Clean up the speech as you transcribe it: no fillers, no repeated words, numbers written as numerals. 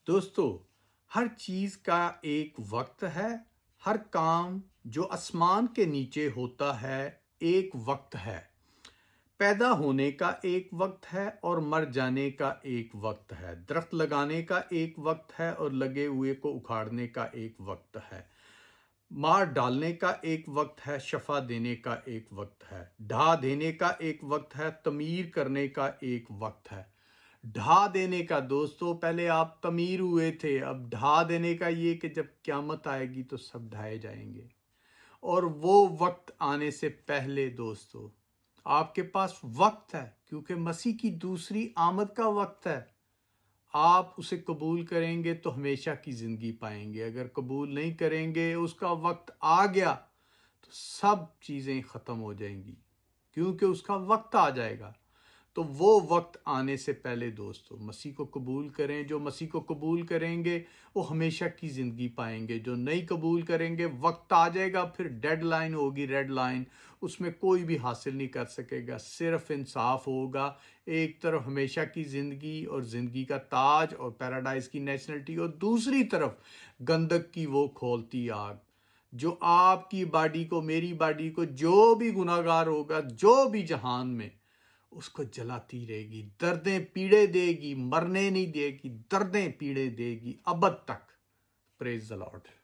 دوستو، ہر چیز کا ایک وقت ہے۔ ہر کام جو آسمان کے نیچے ہوتا ہے ایک وقت ہے۔ پیدا ہونے کا ایک وقت ہے اور مر جانے کا ایک وقت ہے۔ درخت لگانے کا ایک وقت ہے اور لگے ہوئے کو اکھاڑنے کا ایک وقت ہے۔ مار ڈالنے کا ایک وقت ہے، شفا دینے کا ایک وقت ہے، ڈھا دینے کا ایک وقت ہے، تعمیر کرنے کا ایک وقت ہے۔ ڈھا دینے کا دوستو، پہلے آپ تعمیر ہوئے تھے، اب ڈھا دینے کا یہ کہ جب قیامت آئے گی تو سب ڈھائے جائیں گے۔ اور وہ وقت آنے سے پہلے دوستو آپ کے پاس وقت ہے، کیونکہ مسیح کی دوسری آمد کا وقت ہے۔ آپ اسے قبول کریں گے تو ہمیشہ کی زندگی پائیں گے، اگر قبول نہیں کریں گے، اس کا وقت آ گیا تو سب چیزیں ختم ہو جائیں گی، کیونکہ اس کا وقت آ جائے گا۔ تو وہ وقت آنے سے پہلے دوستو مسیح کو قبول کریں۔ جو مسیح کو قبول کریں گے وہ ہمیشہ کی زندگی پائیں گے۔ جو نہیں قبول کریں گے، وقت آ جائے گا، پھر ڈیڈ لائن ہوگی، ریڈ لائن، اس میں کوئی بھی حاصل نہیں کر سکے گا، صرف انصاف ہوگا۔ ایک طرف ہمیشہ کی زندگی اور زندگی کا تاج اور پیراڈائز کی نیشنلٹی، اور دوسری طرف گندک کی وہ کھولتی آگ جو آپ کی باڈی کو، میری باڈی کو، جو بھی گناہ گار ہوگا، جو بھی جہان میں، اس کو جلاتی رہے گی، دردیں پیڑے دے گی، مرنے نہیں دے گی، دردیں پیڑے دے گی ابد تک۔ پریز دی لارڈ۔